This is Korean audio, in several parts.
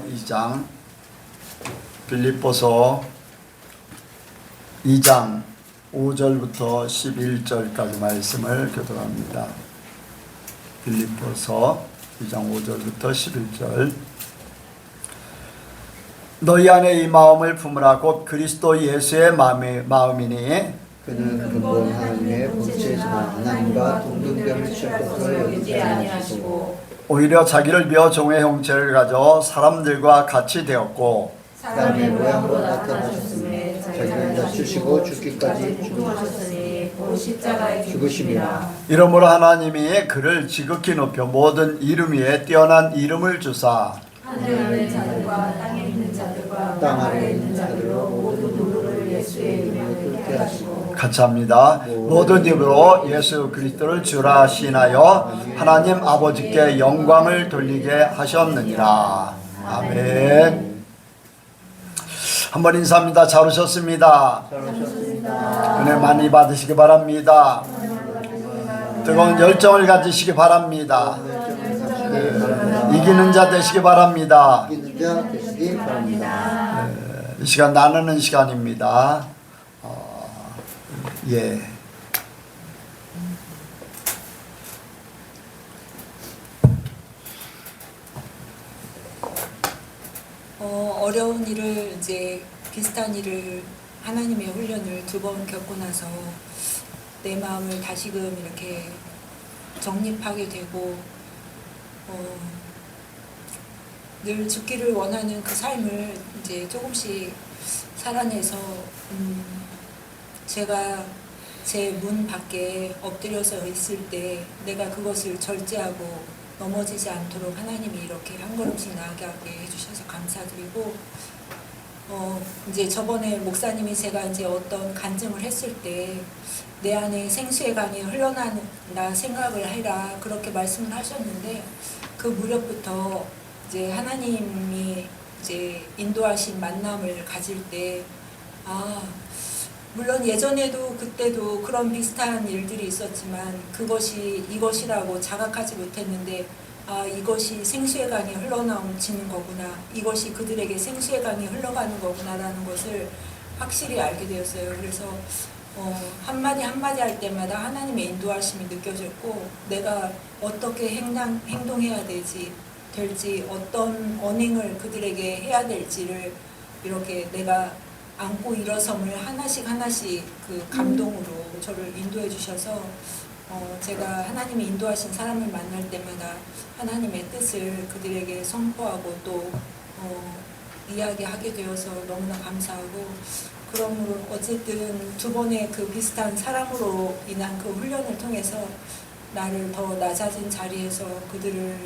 2장 빌립보서 2장 5절부터 11절까지 말씀을 교독합니다. 빌립보서 2장 5절부터 11절. 너희 안에 이 마음을 품으라. 곧 그리스도 예수의 마음이니 그는 근본 하나님의 본체이시나 하나님과 동등됨을 취할 것을 여기지 아니하시고 오히려 자기를 비워 종의 형체를 가져 사람들과 같이 되었고 사람의 모양으로 나타나셨음에 자기를 낮추시고 죽기까지 죽으셨으니 곧 십자가에 죽으심이라. 이러므로 하나님이 그를 지극히 높여 모든 이름 위에 뛰어난 이름을 주사 하늘에 있는 자들과 땅에 있는 자들과 땅 아래에 있는 자들로 모든 누구를 예수의 이름을 뚫게 하시고 같이 합니다. 모든 입으로 예수 그리스도를 주라 시인하여 하나님 아버지께 영광을 돌리게 하셨느니라. 아멘. 한번 인사합니다. 잘 오셨습니다. 은혜 많이 받으시기 바랍니다. 뜨거운 열정을 가지시기 바랍니다. 이기는 자 되시기 바랍니다. 이기는 자 되시기 바랍니다. 이 시간 나누는 시간입니다. 예. 어려운 일을 이제 비슷한 일을 하나님의 훈련을 2번 겪고 나서 내 마음을 다시금 이렇게 정립하게 되고 늘 죽기를 원하는 그 삶을 이제 조금씩 살아내서 제가 제 문 밖에 엎드려서 있을 때 내가 그것을 절제하고 넘어지지 않도록 하나님이 이렇게 한 걸음씩 나아가게 해주셔서 감사드리고 이제 저번에 목사님이 제가 이제 어떤 간증을 했을 때 내 안에 생수의 강이 흘러나온다 생각을 해라 그렇게 말씀을 하셨는데 그 무렵부터 이제 하나님이 이제 인도하신 만남을 가질 때 물론 예전에도 그때도 그런 비슷한 일들이 있었지만 그것이 이것이라고 자각하지 못했는데 이것이 생수의 강이 흘러나오는 거구나, 이것이 그들에게 생수의 강이 흘러가는 거구나라는 것을 확실히 알게 되었어요. 그래서 한마디 한마디 할 때마다 하나님의 인도하심이 느껴졌고 내가 어떻게 행동해야 될지 어떤 언행을 그들에게 해야 될지를 이렇게 내가 안고 일어섬을 하나씩 그 감동으로 저를 인도해 주셔서 제가 하나님이 인도하신 사람을 만날 때마다 하나님의 뜻을 그들에게 선포하고 또 이야기하게 되어서 너무나 감사하고, 그러므로 어쨌든 2번의 그 비슷한 사랑으로 인한 그 훈련을 통해서 나를 더 낮아진 자리에서 그들을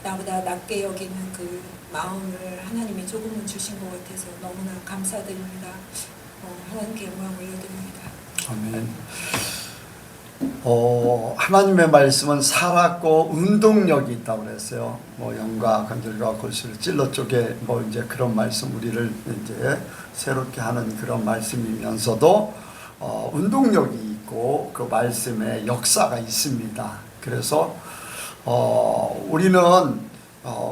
나보다 낮게 여기는 그 마음을 하나님이 조금은 주신 것 같아서 너무나 감사드립니다. 하나님께 영광 올려드립니다. 아멘. 하나님의 말씀은 살았고 운동력이 있다고 그랬어요. 영과 관절과 골수를 찔러 쪼개 이제 그런 말씀 우리를 이제 새롭게 하는 그런 말씀이면서도 운동력이 있고 그 말씀에 역사가 있습니다. 그래서 우리는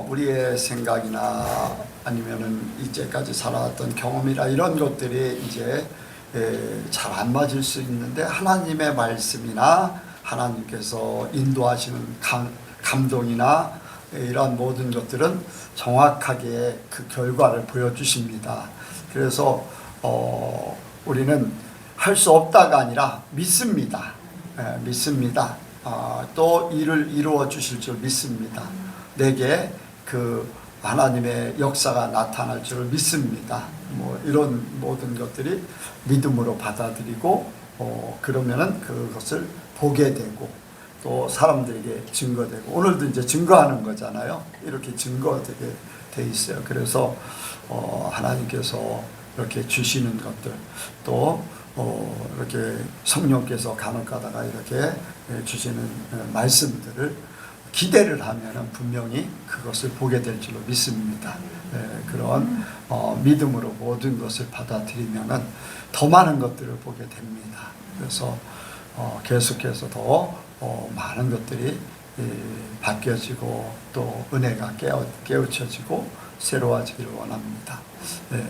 우리의 생각이나 아니면은 이제까지 살아왔던 경험이나 이런 것들이 이제 잘 안 맞을 수 있는데 하나님의 말씀이나 하나님께서 인도하시는 감동이나 이러한 모든 것들은 정확하게 그 결과를 보여주십니다. 그래서 우리는 할 수 없다가 아니라 믿습니다. 믿습니다. 또 일을 이루어 주실 줄 믿습니다. 내게 그 하나님의 역사가 나타날 줄 믿습니다. 이런 모든 것들이 믿음으로 받아들이고 그러면은 그것을 보게 되고 또 사람들에게 증거되고, 오늘도 이제 증거하는 거잖아요. 이렇게 증거되게 돼 있어요. 그래서 하나님께서 이렇게 주시는 것들, 또 이렇게 성령께서 간혹 가다가 이렇게 주시는 말씀들을 기대를 하면 분명히 그것을 보게 될 줄로 믿습니다. 그런 믿음으로 모든 것을 받아들이면 더 많은 것들을 보게 됩니다. 그래서 계속해서 더 많은 것들이 바뀌어지고 또 은혜가 깨우쳐지고 새로워지기를 원합니다. 예.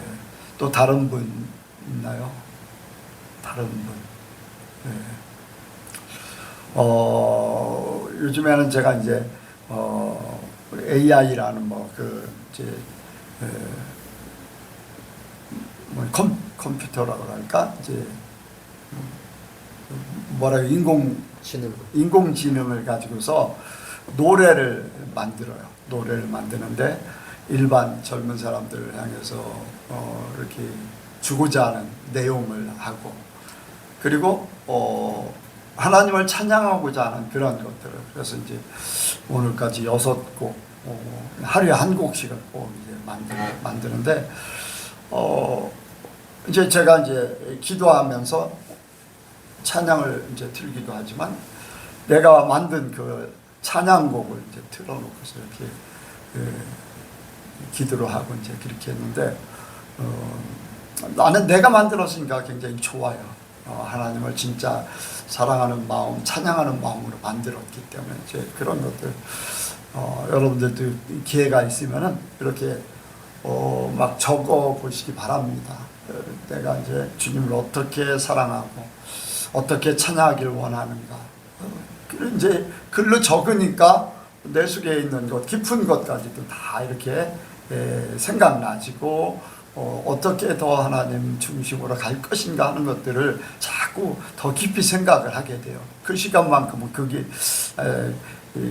또 다른 분 있나요? 다른 분. 예. 요즘에는 제가 이제 AI라는 컴퓨터라고 할까? 이제 인공지능을 가지고서 노래를 만드는데 일반 젊은 사람들을 향해서 이렇게 주고자 하는 내용을 하고, 그리고 하나님을 찬양하고자 하는 그런 것들을, 그래서 이제 오늘까지 6곡, 하루에 한 곡씩을 꼭 이제 만드는데, 이제 제가 이제 기도하면서 찬양을 이제 틀기도 하지만, 내가 만든 그 찬양곡을 이제 틀어놓고서 이렇게 기도를 하고 이제 그렇게 했는데, 나는 내가 만들었으니까 굉장히 좋아요. 하나님을 진짜 사랑하는 마음, 찬양하는 마음으로 만들었기 때문에 이제 그런 것들, 여러분들도 기회가 있으면은 이렇게 막 적어 보시기 바랍니다. 내가 이제 주님을 어떻게 사랑하고 어떻게 찬양하기를 원하는가. 이제 글로 적으니까 내 속에 있는 것, 깊은 것까지도 다 이렇게 생각나지고, 어떻게 더 하나님 중심으로 갈 것인가 하는 것들을 자꾸 더 깊이 생각을 하게 돼요. 그 시간만큼은 그게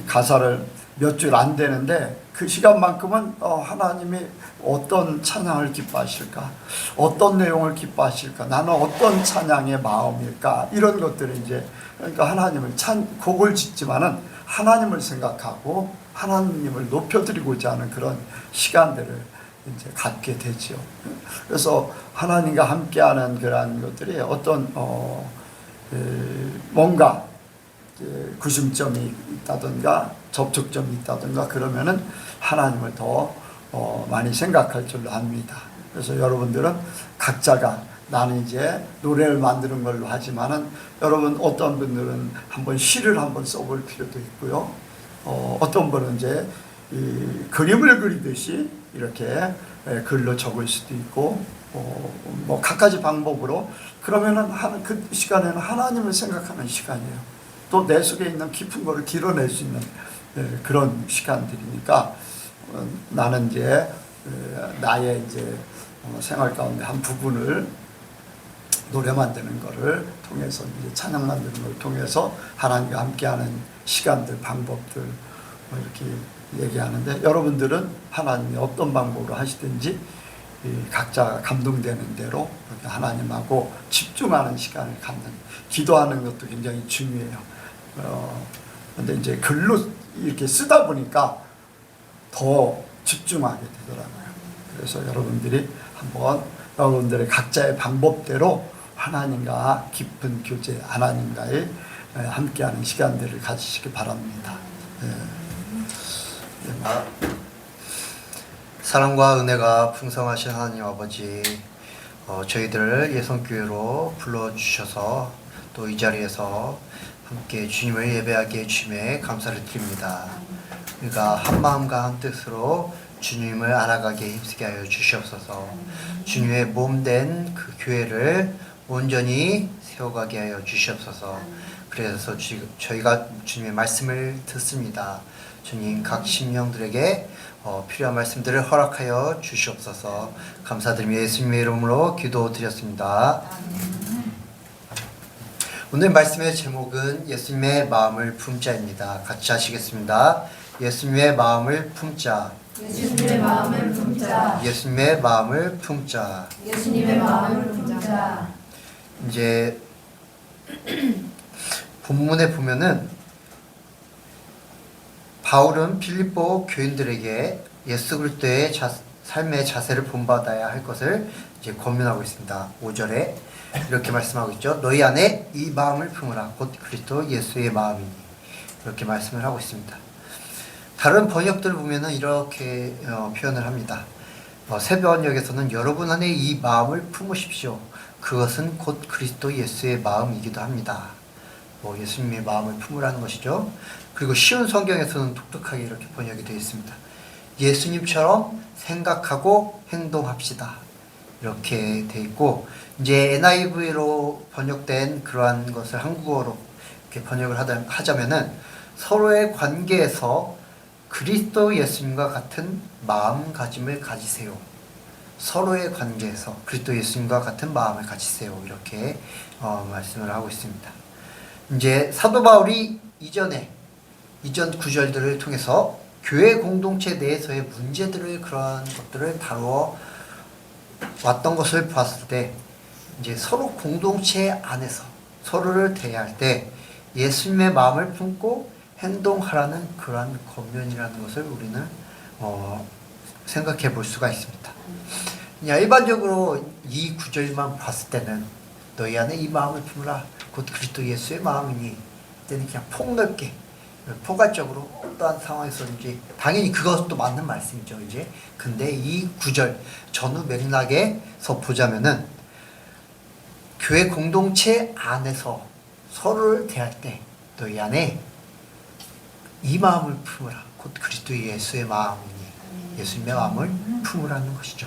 가사를 몇 줄 안 되는데, 그 시간만큼은 하나님이 어떤 찬양을 기뻐하실까, 어떤 내용을 기뻐하실까, 나는 어떤 찬양의 마음일까, 이런 것들을 이제, 그러니까 하나님을 곡을 짓지만은 하나님을 생각하고 하나님을 높여드리고자 하는 그런 시간들을 이제 갖게 되죠. 그래서 하나님과 함께하는 그러한 것들이 어떤 뭔가 구심점이 있다든가 접촉점이 있다든가 그러면은 하나님을 더 많이 생각할 줄로 압니다. 그래서 여러분들은 각자가, 나는 이제 노래를 만드는 걸로 하지만은, 여러분 어떤 분들은 한번 시를 한번 써볼 필요도 있고요. 어떤 분은 이제 그림을 그리듯이 이렇게 글로 적을 수도 있고, 뭐 각가지 방법으로, 그러면은 그 시간에는 하나님을 생각하는 시간이에요. 또 내 속에 있는 깊은 거를 드러낼 수 있는 그런 시간들이니까, 나는 이제 나의 이제 생활 가운데 한 부분을 노래 만드는 거를 통해서, 이제 찬양 만드는 걸 통해서 하나님과 함께하는 시간들, 방법들 이렇게 얘기하는데, 여러분들은 하나님이 어떤 방법으로 하시든지 각자 감동되는 대로 이렇게 하나님하고 집중하는 시간을 갖는, 기도하는 것도 굉장히 중요해요. 근데 이제 글로 이렇게 쓰다 보니까 더 집중하게 되더라고요. 그래서 여러분들이 한번 여러분들의 각자의 방법대로 하나님과 깊은 교제, 하나님과의 함께하는 시간들을 가지시기 바랍니다. 사랑과 은혜가 풍성하신 하나님 아버지, 저희들을 예성교회로 불러주셔서 또 이 자리에서 함께 주님을 예배하게 해주심에 감사를 드립니다. 우리가 한 마음과 한 뜻으로 주님을 알아가게 힘쓰게 하여 주시옵소서. 주님의 몸된 그 교회를 온전히 세워가게 하여 주시옵소서. 그래서 저희가 주님의 말씀을 듣습니다. 주님, 각 심령들에게 필요한 말씀들을 허락하여 주시옵소서. 감사드리며 예수님의 이름으로 기도드렸습니다. 오늘 말씀의 제목은 예수님의 마음을 품자입니다. 같이 하시겠습니다. 예수님의 마음을 품자. 예수님의 마음을 품자. 예수님의 마음을 품자. 예수님의 마음을 품자. 이제 본문에 보면은 바울은 빌립보 교인들에게 예수 그리스도의 삶의 자세를 본받아야 할 것을 이제 권면하고 있습니다. 5절에 이렇게 말씀하고 있죠. 너희 안에 이 마음을 품으라. 곧 그리스도 예수의 마음이니. 이렇게 말씀을 하고 있습니다. 다른 번역들을 보면은 이렇게 표현을 합니다. 새번역에서는 여러분 안에 이 마음을 품으십시오. 그것은 곧 그리스도 예수의 마음이기도 합니다. 예수님의 마음을 품으라는 것이죠. 그리고 쉬운 성경에서는 독특하게 이렇게 번역이 되어 있습니다. 예수님처럼 생각하고 행동합시다. 이렇게 돼 있고, 이제 NIV로 번역된 그러한 것을 한국어로 이렇게 번역을 하자면은 서로의 관계에서 그리스도 예수님과 같은 마음가짐을 가지세요. 서로의 관계에서 그리스도 예수님과 같은 마음을 가지세요. 이렇게 말씀을 하고 있습니다. 이제 사도 바울이 이전 구절들을 통해서 교회 공동체 내에서의 문제들을, 그런 것들을 다루어 왔던 것을 봤을 때, 이제 서로 공동체 안에서 서로를 대할 때 예수님의 마음을 품고 행동하라는 그러한 권면이라는 것을 우리는 생각해 볼 수가 있습니다. 그냥 일반적으로 이 구절만 봤을 때는 너희 안에 이 마음을 품으라 곧 그리스도 예수의 마음이니, 때는 그냥 폭넓게 포괄적으로 어떠한 상황에서든지, 당연히 그것도 맞는 말씀이죠 이제. 근데 이 구절 전후 맥락에서 보자면은 교회 공동체 안에서 서로를 대할 때 너희 안에 이 마음을 품으라 곧 그리스도 예수의 마음이니, 예수님의 마음을 품으라는 것이죠.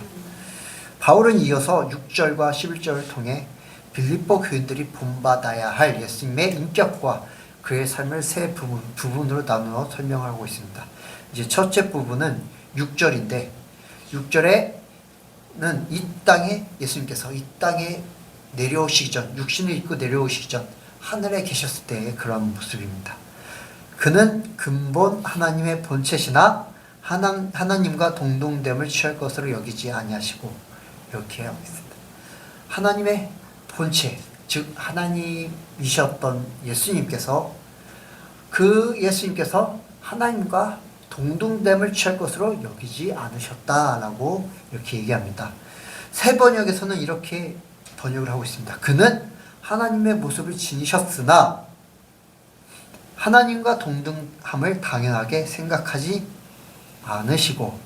바울은 이어서 6절과 11절을 통해 빌립보 교인들이 본받아야 할 예수님의 인격과 그의 삶을 세 부분으로 나누어 설명하고 있습니다. 이제 첫째 부분은 6절인데, 6절에는 이 땅에 예수님께서 이 땅에 내려오시기 전, 육신을 입고 내려오시기 전 하늘에 계셨을 때의 그런 모습입니다. 그는 근본 하나님의 본체시나 하나님과 동등됨을 취할 것으로 여기지 아니하시고, 이렇게 하고 있습니다. 하나님의 본체, 즉 하나님이셨던 예수님께서, 그 예수님께서 하나님과 동등됨을 취할 것으로 여기지 않으셨다라고 이렇게 얘기합니다. 새 번역에서는 이렇게 번역을 하고 있습니다. 그는 하나님의 모습을 지니셨으나 하나님과 동등함을 당연하게 생각하지 않으시고,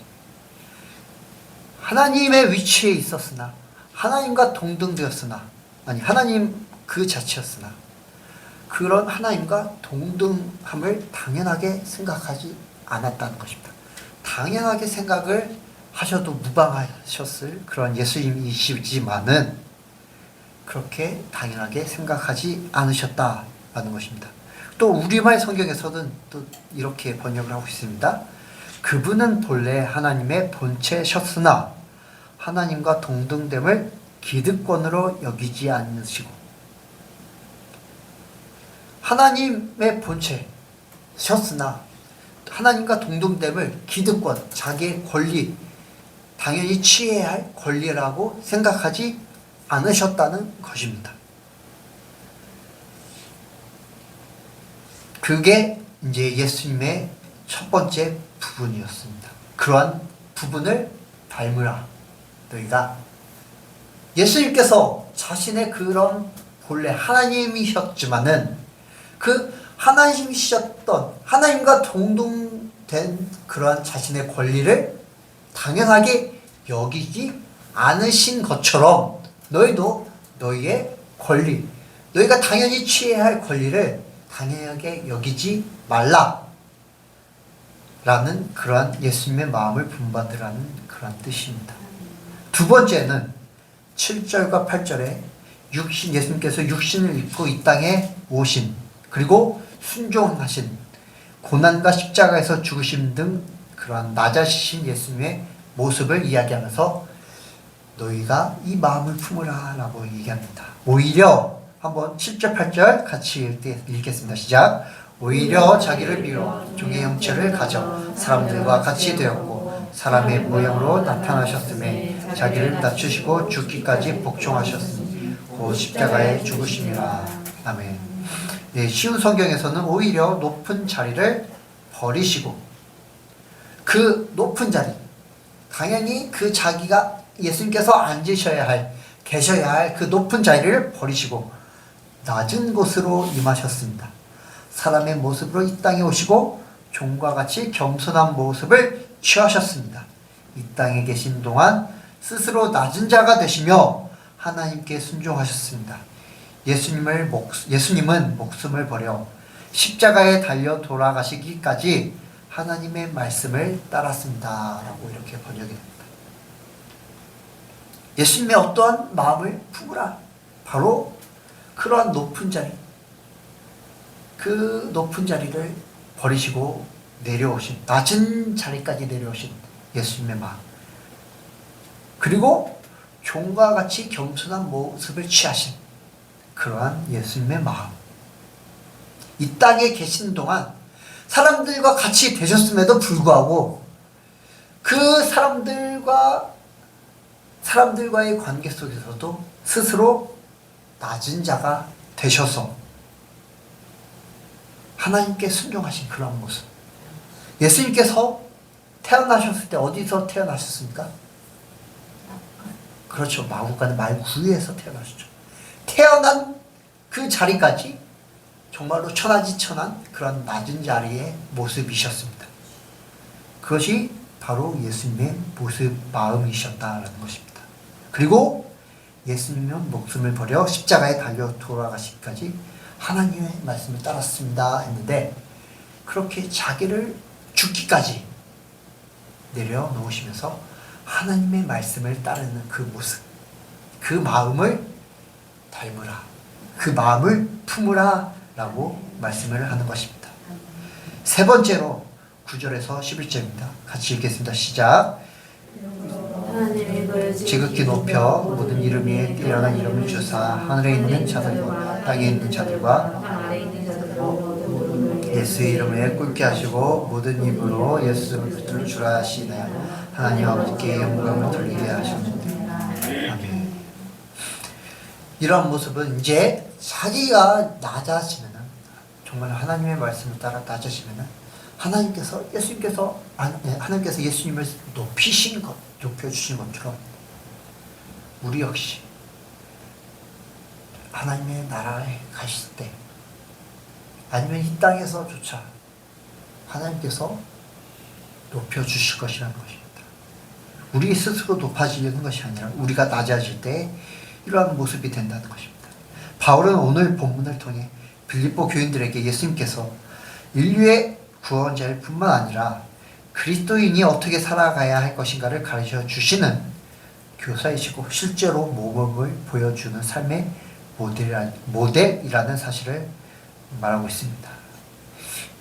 하나님의 위치에 있었으나, 하나님과 동등되었으나, 아니 하나님 그 자체였으나 그런 하나님과 동등함을 당연하게 생각하지 않았다는 것입니다. 당연하게 생각을 하셔도 무방하셨을 그런 예수님이시지만은 그렇게 당연하게 생각하지 않으셨다라는 것입니다. 또 우리말 성경에서는 또 이렇게 번역을 하고 있습니다. 그분은 본래 하나님의 본체셨으나 하나님과 동등됨을 기득권으로 여기지 않으시고, 하나님의 본체셨으나 하나님과 동등됨을 기득권, 자기의 권리, 당연히 취해야 할 권리라고 생각하지 않으셨다는 것입니다. 그게 이제 예수님의 첫 번째 부분이었습니다. 그러한 부분을 닮으라 너희가. 예수님께서 자신의 그런 본래 하나님이셨지만은 그 하나님이셨던 하나님과 동등된 그러한 자신의 권리를 당연하게 여기지 않으신 것처럼 너희도 너희의 권리, 너희가 당연히 취해야 할 권리를 당연하게 여기지 말라 라는 그러한 예수님의 마음을 본받으라는 그러한 뜻입니다. 두 번째는 7절과 8절에 예수님께서 육신을 입고 이 땅에 오신, 그리고 순종하신, 고난과 십자가에서 죽으심 등 그러한 낮아지신 예수님의 모습을 이야기하면서 너희가 이 마음을 품으라 라고 얘기합니다. 오히려 한번 7절 8절 같이 읽겠습니다. 시작. 오히려 자기를 비워 종의 형체를 가져 사람들과 같이 되었고 사람의 모양으로 나타나셨음에 자기를 낮추시고 죽기까지 복종하셨으니 곧 십자가에 죽으심이라. 아멘. 네, 쉬운 성경에서는 오히려 높은 자리를 버리시고, 그 높은 자리, 당연히 그 자기가 예수님께서 앉으셔야 할, 계셔야 할 그 높은 자리를 버리시고 낮은 곳으로 임하셨습니다. 사람의 모습으로 이 땅에 오시고 종과 같이 겸손한 모습을 취하셨습니다. 이 땅에 계신 동안 스스로 낮은 자가 되시며 하나님께 순종하셨습니다. 예수님은 목숨을 버려 십자가에 달려 돌아가시기까지 하나님의 말씀을 따랐습니다. 라고 이렇게 번역이 됩니다. 예수님의 어떠한 마음을 품으라. 바로 그러한 높은 자리, 그 높은 자리를 버리시고 내려오신, 낮은 자리까지 내려오신 예수님의 마음, 그리고 종과 같이 겸손한 모습을 취하신 그러한 예수님의 마음, 이 땅에 계신 동안 사람들과 같이 되셨음에도 불구하고 그 사람들과의 관계 속에서도 스스로 낮은 자가 되셔서 하나님께 순종하신 그런 모습. 예수님께서 태어나셨을 때 어디서 태어나셨습니까? 그렇죠. 마구간의 말구유에서 태어나셨죠. 태어난 그 자리까지 정말로 천하지천한 그런 낮은 자리의 모습이셨습니다. 그것이 바로 예수님의 모습, 마음이셨다라는 것입니다. 그리고 예수님은 목숨을 버려 십자가에 달려 돌아가시기까지 하나님의 말씀을 따랐습니다 했는데, 그렇게 자기를 죽기까지 내려놓으시면서 하나님의 말씀을 따르는 그 모습, 그 마음을 닮으라, 그 마음을 품으라 라고 말씀을 하는 것입니다. 세 번째로 9절에서 11절입니다. 같이 읽겠습니다. 시작. 지극히 높여 모든 이름 위에 뛰어난 이름을 주사 하늘에 있는 자들과 땅에 있는 자들과 예수의 이름에 꿇게 하시고 모든 입으로 예수 그리스도를 주라 하시네 하나님 아버지께 영광을 돌리게 하셨는데. 아멘. 이러한 모습은 이제 자기가 낮아지면은, 정말 하나님의 말씀을 따라 낮아지면은 하나님께서 예수님을 높여주신 것처럼 우리 역시 하나님의 나라에 가실 때, 아니면 이 땅에서조차 하나님께서 높여주실 것이라는 것입니다. 우리 스스로 높아지려는 것이 아니라 우리가 낮아질 때 이러한 모습이 된다는 것입니다. 바울은 오늘 본문을 통해 빌립보 교인들에게 예수님께서 인류의 구원자일 뿐만 아니라 그리스도인이 어떻게 살아가야 할 것인가를 가르쳐 주시는 교사이시고 실제로 모범을 보여주는 삶의 모델이라는 사실을 말하고 있습니다.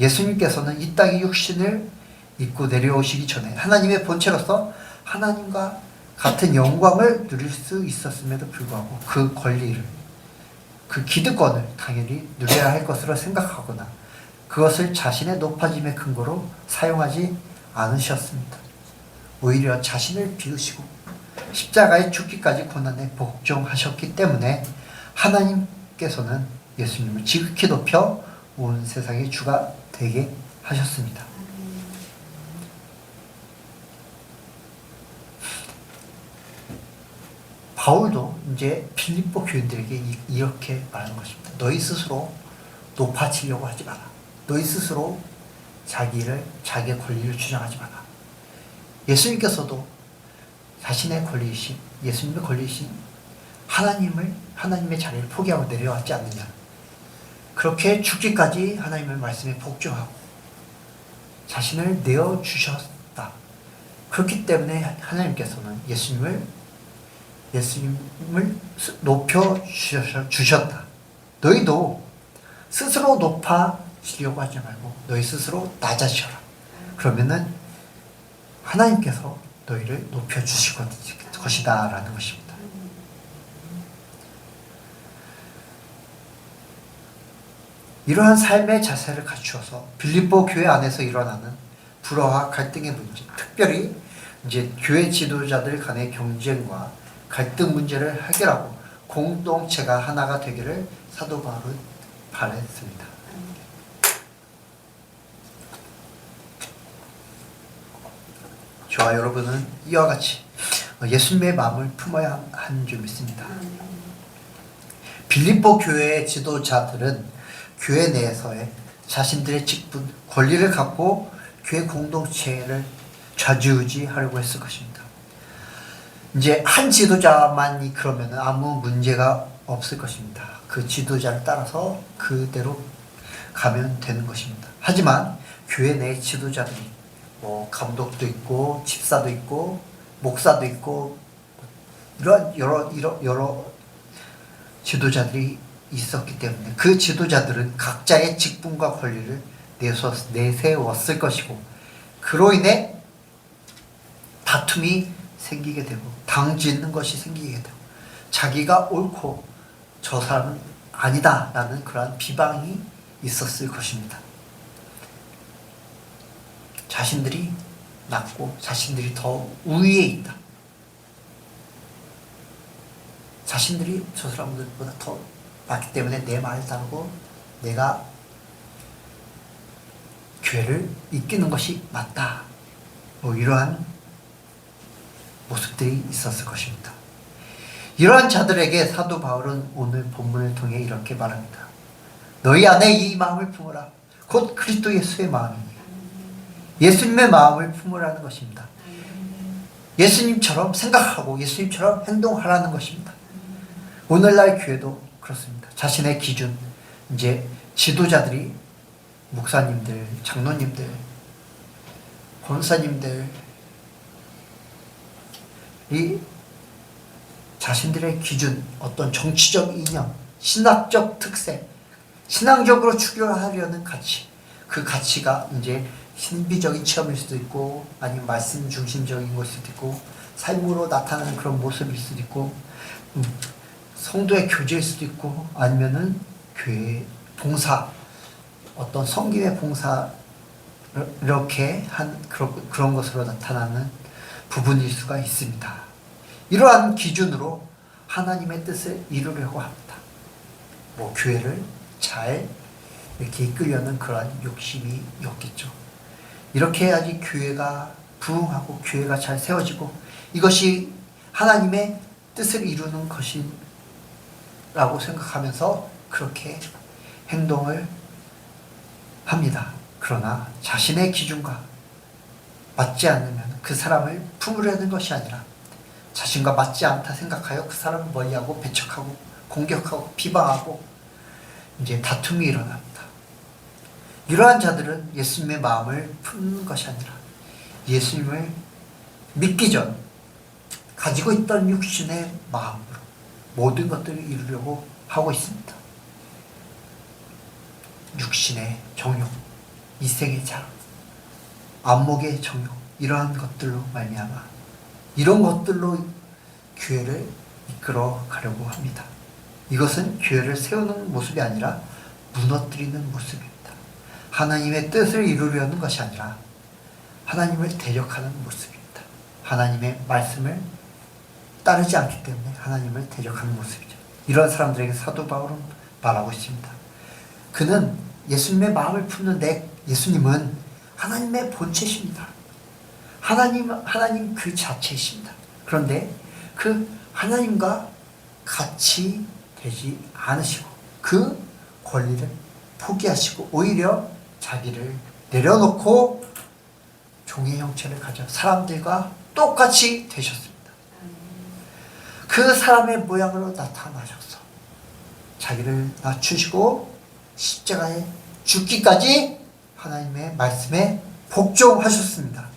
예수님께서는 이 땅의 육신을 입고 내려오시기 전에 하나님의 본체로서 하나님과 같은 영광을 누릴 수 있었음에도 불구하고 그 권리를, 그 기득권을 당연히 누려야 할 것으로 생각하거나 그것을 자신의 높아짐의 근거로 사용하지 않으셨습니다. 오히려 자신을 비우시고 십자가에 죽기까지 고난에 복종하셨기 때문에 하나님께서는 예수님을 지극히 높여 온 세상의 주가 되게 하셨습니다. 바울도 이제 빌립보 교인들에게 이렇게 말하는 것입니다. 너희 스스로 높아지려고 하지 마라. 너희 스스로 자기의 권리를 주장하지 마라. 예수님께서도 자신의 권리이신, 예수님의 권리이신 하나님의 자리를 포기하고 내려왔지 않느냐. 그렇게 죽기까지 하나님의 말씀에 복종하고 자신을 내어주셨다. 그렇기 때문에 하나님께서는 예수님을 높여주셨다. 너희도 스스로 높아지려고 하지 말고 너희 스스로 낮아져라. 그러면은 하나님께서 너희를 높여주실 것이다 라는 것입니다. 이러한 삶의 자세를 갖추어서 빌립보 교회 안에서 일어나는 불화와 갈등의 문제, 특별히 이제 교회 지도자들 간의 경쟁과 갈등 문제를 해결하고 공동체가 하나가 되기를 사도 바울은 바랬습니다. 저와 여러분은 이와 같이 예수님의 마음을 품어야 하는 줄 믿습니다. 빌립보 교회의 지도자들은 교회 내에서의 자신들의 직분, 권리를 갖고 교회 공동체를 좌지우지하려고 했을 것입니다. 이제 한 지도자만이 그러면 아무 문제가 없을 것입니다. 그 지도자를 따라서 그대로 가면 되는 것입니다. 하지만 교회 내 지도자들이 뭐 감독도 있고 집사도 있고 목사도 있고 이런 여러 지도자들이 있었기 때문에 그 지도자들은 각자의 직분과 권리를 내세웠을 것이고 그로 인해 다툼이 생기게 되고 당짓는 것이 생기게 되고 자기가 옳고 저 사람은 아니다라는 그러한 비방이 있었을 것입니다. 자신들이 낫고 자신들이 더 우위에 있다. 자신들이 저 사람들보다 더 낫기 때문에 내 말을 따르고 내가 교회를 이끄는 것이 맞다. 뭐 이러한 모습들이 있었을 것입니다. 이러한 자들에게 사도 바울은 오늘 본문을 통해 이렇게 말합니다. 너희 안에 이 마음을 품으라. 곧 그리스도 예수의 마음입니다. 예수님의 마음을 품으라는 것입니다. 예수님처럼 생각하고 예수님처럼 행동하라는 것입니다. 오늘날 교회도 그렇습니다. 자신의 기준, 이제 지도자들이 목사님들, 장로님들, 권사님들이 자신들의 기준, 어떤 정치적 이념, 신학적 특색, 신앙적으로 추구하려는 가치, 그 가치가 이제 신비적인 체험일 수도 있고 아니면 말씀 중심적인 것일 수도 있고 삶으로 나타나는 그런 모습일 수도 있고 성도의 교제일 수도 있고 아니면은 교회 봉사, 어떤 성김의 봉사 이렇게 한 그런 것으로 나타나는 부분일 수가 있습니다. 이러한 기준으로 하나님의 뜻을 이루려고 합니다. 뭐 교회를 잘 이렇게 이끌려는 그러한 욕심이 였겠죠. 이렇게 해야지 교회가 부흥하고 교회가 잘 세워지고 이것이 하나님의 뜻을 이루는 것이라고 생각하면서 그렇게 행동을 합니다. 그러나 자신의 기준과 맞지 않으면 그 사람을 품으려는 것이 아니라 자신과 맞지 않다 생각하여 그 사람을 멀리하고 배척하고 공격하고 비방하고 이제 다툼이 일어납니다. 이러한 자들은 예수님의 마음을 품는 것이 아니라 예수님을 믿기 전 가지고 있던 육신의 마음으로 모든 것들을 이루려고 하고 있습니다. 육신의 정욕, 이생의 자랑, 안목의 정욕, 이러한 것들로 말미암아 이런 것들로 교회를 이끌어 가려고 합니다. 이것은 교회를 세우는 모습이 아니라 무너뜨리는 모습입니다. 하나님의 뜻을 이루려는 것이 아니라 하나님을 대적하는 모습입니다. 하나님의 말씀을 따르지 않기 때문에 하나님을 대적하는 모습이죠. 이런 사람들에게 사도 바울은 말하고 있습니다. 그는 예수님의 마음을 품는 예수님은 하나님의 본체십니다. 하나님 그 자체이십니다. 그런데 그 하나님과 같이 되지 않으시고 그 권리를 포기하시고 오히려 자기를 내려놓고 종의 형체를 가져 사람들과 똑같이 되셨습니다. 그 사람의 모양으로 나타나셔서 자기를 낮추시고 십자가에 죽기까지 하나님의 말씀에 복종하셨습니다.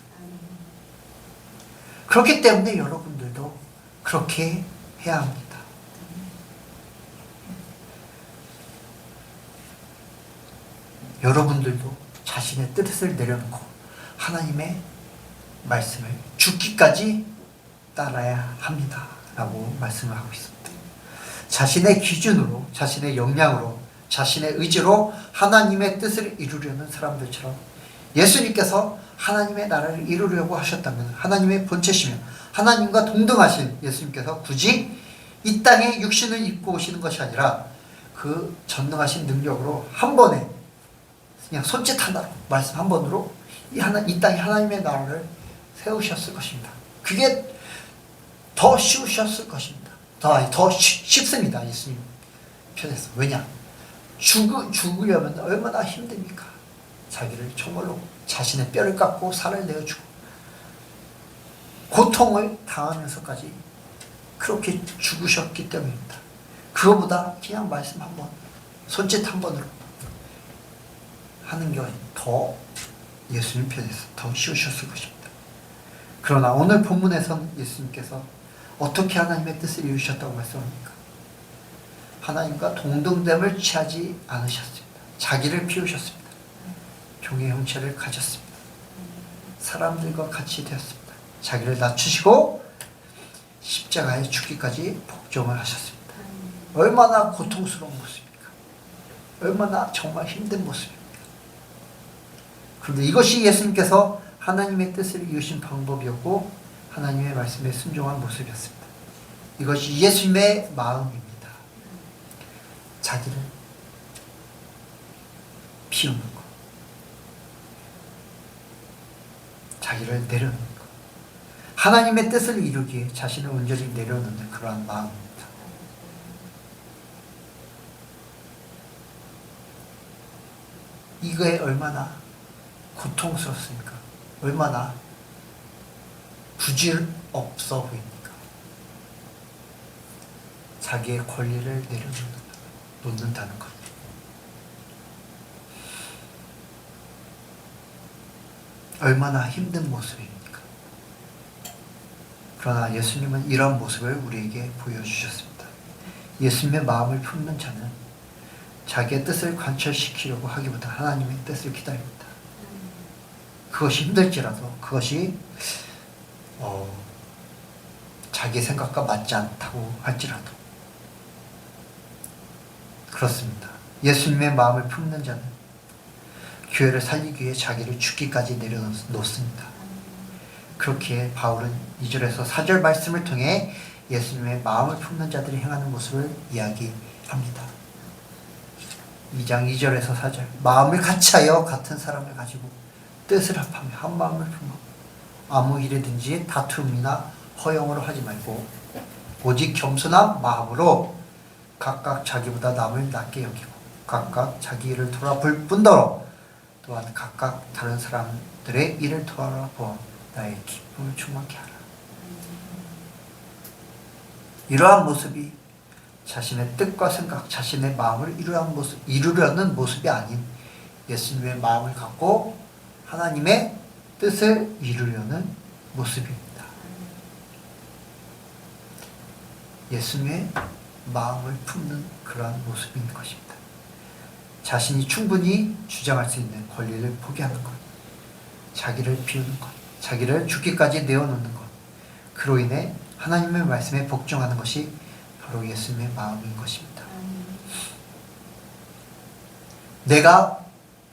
그렇기 때문에 여러분들도 그렇게 해야 합니다. 여러분들도 자신의 뜻을 내려놓고 하나님의 말씀을 죽기까지 따라야 합니다. 라고 말씀을 하고 있습니다. 자신의 기준으로, 자신의 역량으로, 자신의 의지로 하나님의 뜻을 이루려는 사람들처럼 예수님께서 하나님의 나라를 이루려고 하셨다면 하나님의 본체시며 하나님과 동등하신 예수님께서 굳이 이 땅에 육신을 입고 오시는 것이 아니라 그 전능하신 능력으로 한 번에 그냥 손짓 하나로 말씀 한 번으로 이 땅에 하나님의 나라를 세우셨을 것입니다. 그게 더 쉬우셨을 것입니다. 더 쉽습니다. 예수님 편에서. 왜냐? 죽으려면 얼마나 힘듭니까? 자기를 정말로 자신의 뼈를 깎고 살을 내어주고 고통을 당하면서까지 그렇게 죽으셨기 때문입니다. 그거보다 그냥 말씀 한 번, 손짓 한 번으로 하는 게 더 예수님 편에서 더 쉬우셨을 것입니다. 그러나 오늘 본문에서는 예수님께서 어떻게 하나님의 뜻을 이루셨다고 말씀합니까? 하나님과 동등됨을 취하지 않으셨습니다. 자기를 비우셨습니다. 종의 형체를 가졌습니다. 사람들과 같이 되었습니다. 자기를 낮추시고 십자가에 죽기까지 복종을 하셨습니다. 얼마나 고통스러운 모습입니까? 얼마나 정말 힘든 모습입니까? 그런데 이것이 예수님께서 하나님의 뜻을 이루신 방법이었고 하나님의 말씀에 순종한 모습이었습니다. 이것이 예수님의 마음입니다. 자기를 비우는 것, 자기를 내려놓는 것, 하나님의 뜻을 이루기 위해 자신을 온전히 내려놓는 그러한 마음입니다. 이거에 얼마나 고통스럽습니까? 얼마나 부질없어 보입니까? 자기의 권리를 놓는다는 것. 얼마나 힘든 모습입니까? 그러나 예수님은 이런 모습을 우리에게 보여주셨습니다. 예수님의 마음을 품는 자는 자기의 뜻을 관철시키려고 하기보다 하나님의 뜻을 기다립니다. 그것이 힘들지라도 그것이 자기 생각과 맞지 않다고 할지라도 그렇습니다. 예수님의 마음을 품는 자는 교회를 살리기 위해 자기를 죽기까지 내려놓습니다. 그렇게 바울은 2절에서 4절 말씀을 통해 예수님의 마음을 품는 자들이 행하는 모습을 이야기합니다. 2장 2절에서 4절 마음을 같이하여 같은 사람을 가지고 뜻을 합하며 한 마음을 품어 아무 일이든지 다툼이나 허용으로 하지 말고 오직 겸손한 마음으로 각각 자기보다 남을 낮게 여기고 각각 자기 일을 돌아볼 뿐더러 또한 각각 다른 사람들의 일을 돌아보아 나의 기쁨을 충만케 하라. 이러한 모습이 자신의 뜻과 생각, 자신의 마음을 이루려는 모습이 아닌 예수님의 마음을 갖고 하나님의 뜻을 이루려는 모습입니다. 예수님의 마음을 품는 그러한 모습인 것입니다. 자신이 충분히 주장할 수 있는 권리를 포기하는 것, 자기를 비우는 것, 자기를 죽기까지 내어놓는 것, 그로 인해 하나님의 말씀에 복종하는 것이 바로 예수님의 마음인 것입니다. 내가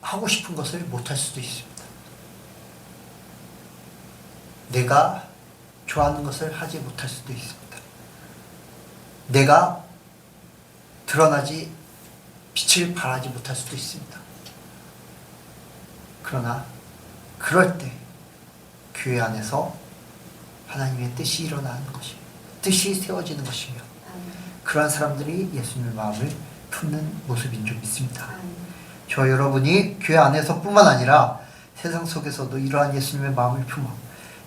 하고 싶은 것을 못할 수도 있습니다. 내가 좋아하는 것을 하지 못할 수도 있습니다. 내가 드러나지 빛을 발하지 못할 수도 있습니다. 그러나 그럴 때 교회 안에서 하나님의 뜻이 일어나는 것입니다. 뜻이 세워지는 것이며 그러한 사람들이 예수님의 마음을 품는 모습인 줄 믿습니다. 저 여러분이 교회 안에서뿐만 아니라 세상 속에서도 이러한 예수님의 마음을 품어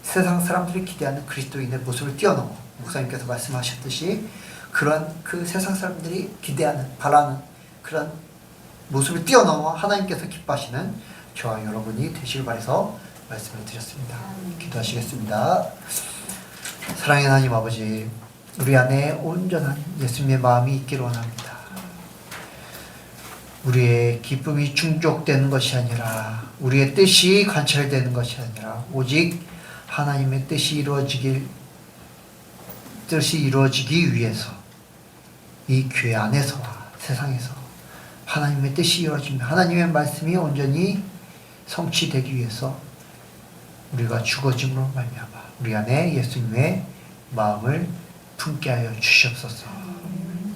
세상 사람들이 기대하는 그리스도인의 모습을 뛰어넘어 목사님께서 말씀하셨듯이 그런 그 세상 사람들이 기대하는 바라는 그런 모습을 뛰어넘어 하나님께서 기뻐하시는 저와 여러분이 되시길 바라서 말씀을 드렸습니다. 기도하시겠습니다. 사랑의 하나님 아버지, 우리 안에 온전한 예수님의 마음이 있기를 원합니다. 우리의 기쁨이 충족되는 것이 아니라 우리의 뜻이 관철되는 것이 아니라 오직 하나님의 뜻이 이루어지기 위해서 이 교회 안에서와 세상에서 하나님의 뜻이 이루어지며 하나님의 말씀이 온전히 성취되기 위해서 우리가 죽어짐으로 말미암아 우리 안에 예수님의 마음을 품게 하여 주시옵소서.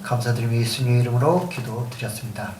감사드리며 예수님의 이름으로 기도드렸습니다.